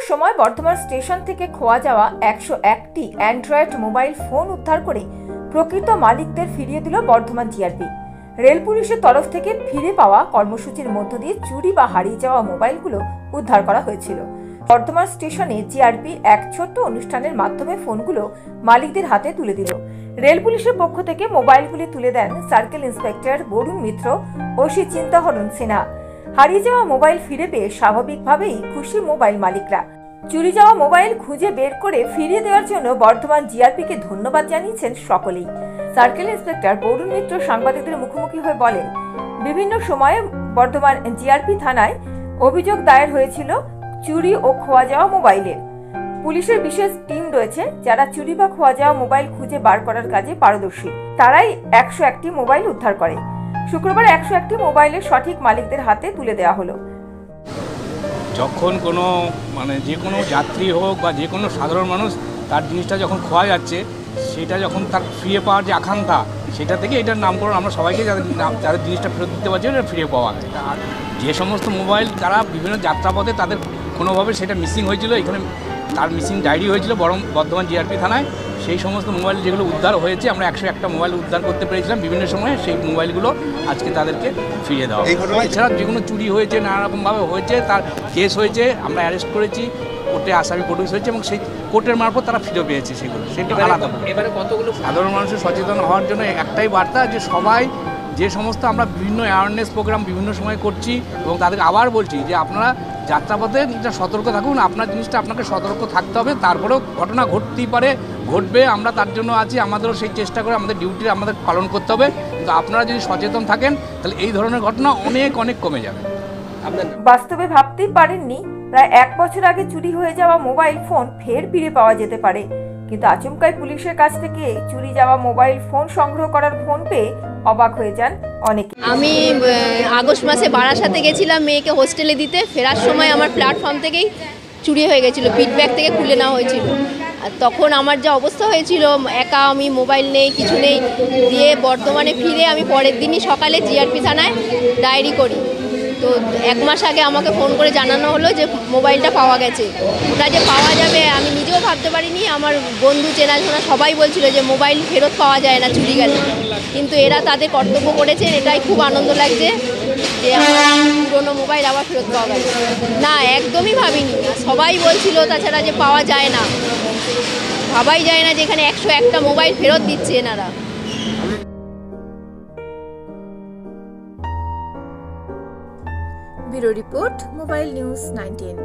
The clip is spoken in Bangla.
সময় বর্ধমান স্টেশন থেকে খোয়া যাওয়া 101টি অ্যান্ড্রয়েড মোবাইল ফোন উদ্ধার করে প্রকৃত মালিকদের ফিরিয়ে দিল বর্ধমান জিআরপি। রেল পুলিশের তরফ থেকে ফিরে পাওয়া কর্মসূচির মধ্য দিয়ে চুরি বা হারিয়ে যাওয়া মোবাইলগুলো উদ্ধার করা হয়েছিল। বর্ধমান স্টেশনে জিআরপি এক ছোট্ট অনুষ্ঠানের মাধ্যমে ফোনগুলো মালিকদের হাতে তুলে দিল। রেল পুলিশের পক্ষ থেকে মোবাইলগুলি তুলে দেন সার্কেল ইন্সপেক্টর বরুণ মিত্র ও চিন্তাহরণ সিনহা। হারিয়ে যাওয়া মোবাইল ফিরে পেয়ে স্বাভাবিকভাবেই খুশি মোবাইল মালিকরা। চুরি যাওয়া মোবাইল খুঁজে বের করে ফিরিয়ে দেওয়ার জন্য বর্ধমান জিআরপিকে ধন্যবাদ জানিয়েছেন সকলেই। সার্কেল ইন্সপেক্টর বরুণ মিত্র সাংবাদিকদের মুখোমুখি হয়ে বলেন, বিভিন্ন সময়ে বর্ধমান জিআরপি থানায় অভিযোগ দায়ের হয়েছিল চুরি ও খোয়া যাওয়া মোবাইলের। পুলিশের বিশেষ টিম রয়েছে যারা চুরি বা খোয়া যাওয়া মোবাইল খুঁজে বার করার কাজে পারদর্শী। তারাই 101টি মোবাইল উদ্ধার করে। শুক্রবার 101টি মোবাইলের সঠিক মালিকদের হাতে তুলে দেওয়া হলো। যখন কোনো যে কোনো যাত্রী হোক বা যে কোনো সাধারণ মানুষ তার জিনিসটা যখন খোয়া যাচ্ছে, সেটা যখন তার ফিরে পাওয়ার যে আকাঙ্ক্ষা, সেটা থেকে এটার নামকরণ আমরা সবাইকে যাদের জিনিসটা ফেরত দিতে পারছি এটা ফিরে পাওয়া। আর যে সমস্ত মোবাইল তারা বিভিন্ন যাত্রাপথে তাদের কোনোভাবে সেটা মিসিং হয়েছিল, এখানে তার মিসিং ডায়েরি হয়েছিল বর্ধমান জিআরপি থানায়। সেই সমস্ত মোবাইল যেগুলো উদ্ধার হয়েছে, আমরা 101টা মোবাইল উদ্ধার করতে পেরেছিলাম বিভিন্ন সময়ে। সেই মোবাইলগুলো আজকে তাদেরকে ফিরিয়ে দেওয়া। এছাড়া যেগুলো চুরি হয়েছে, নানারকমভাবে হয়েছে, তার কেস হয়েছে, আমরা অ্যারেস্ট করেছি, কোর্টে আসামি প্রডিউস হয়েছে এবং সেই কোর্টের মারফত তারা ফিরে পেয়েছে। সেটা আলাদা। এবারে কতগুলো সাধারণ মানুষের সচেতন হওয়ার জন্য একটাই বার্তা, যে সবাই যে সমস্ত আমরা বিভিন্ন অ্যাওয়ারনেস প্রোগ্রাম বিভিন্ন সময় করছি এবং তাদেরকে আবার বলছি যে আপনারা যাত্রাপথে সতর্ক থাকুন, আপনার জিনিসটা আপনাকে সতর্ক থাকতে হবে। তারপরেও ঘটনা ঘটতেই পারে, ঘটবে, আমরা তার জন্য আছি, আমাদেরও সেই চেষ্টা করে আমাদের ডিউটি আমাদের পালন করতে হবে। কিন্তু আপনারা যদি সচেতন থাকেন তাহলে এই ধরনের ঘটনা অনেক কমে যাবে। বাস্তবে ভাবতেই পারেননি প্রায় 1 বছর আগে চুরি হয়ে যাওয়া মোবাইল ফোন ফিরে পাওয়া যেতে পারে। কিন্তু আচমকাই পুলিশের কাছ থেকে চুরি যাওয়া মোবাইল ফোন সংগ্রহ করার ফোন পেয়ে অবাক হয়ে যান অনেকে। আমি আগস্ট মাসে বারাসাতে গেছিলাম মেয়েকে হোস্টেলে দিতে। ফেরার সময় আমার প্ল্যাটফর্ম থেকেই চুরি হয়ে গেছিলো, পিট ব্যাগ থেকে খুলে নেওয়া হয়েছিল। আর তখন আমার যা অবস্থা হয়েছিল, একা আমি, মোবাইল নেই, কিছু নেই, দিয়ে বর্ধমানে ফিরে আমি পরের দিনই সকালে জিআরপি থানায় ডায়েরি করি। তো 1 মাস আগে আমাকে ফোন করে জানানো হলো যে মোবাইলটা পাওয়া গেছে। ওটা যে পাওয়া যাবে আমি নিজেও ভাবতে পারিনি। আমার বন্ধু চেনাশোনা সবাই বলছিল যে মোবাইল ফেরত পাওয়া যায় না চুরি গেলে, কিন্তু এরা তাদের কর্তব্য করেছেন। এটাই খুব আনন্দ লাগছে যে আমার পুরোনো মোবাইল আবার ফেরত পাওয়া গেছে। না, একদমই ভাবিনি। সবাই বলছিল তাছাড়া যে পাওয়া যায় না, ভাবাই যায় না যে এখানে 101টা মোবাইল ফেরত দিচ্ছে এনারা। Bureau report, mobile news 19।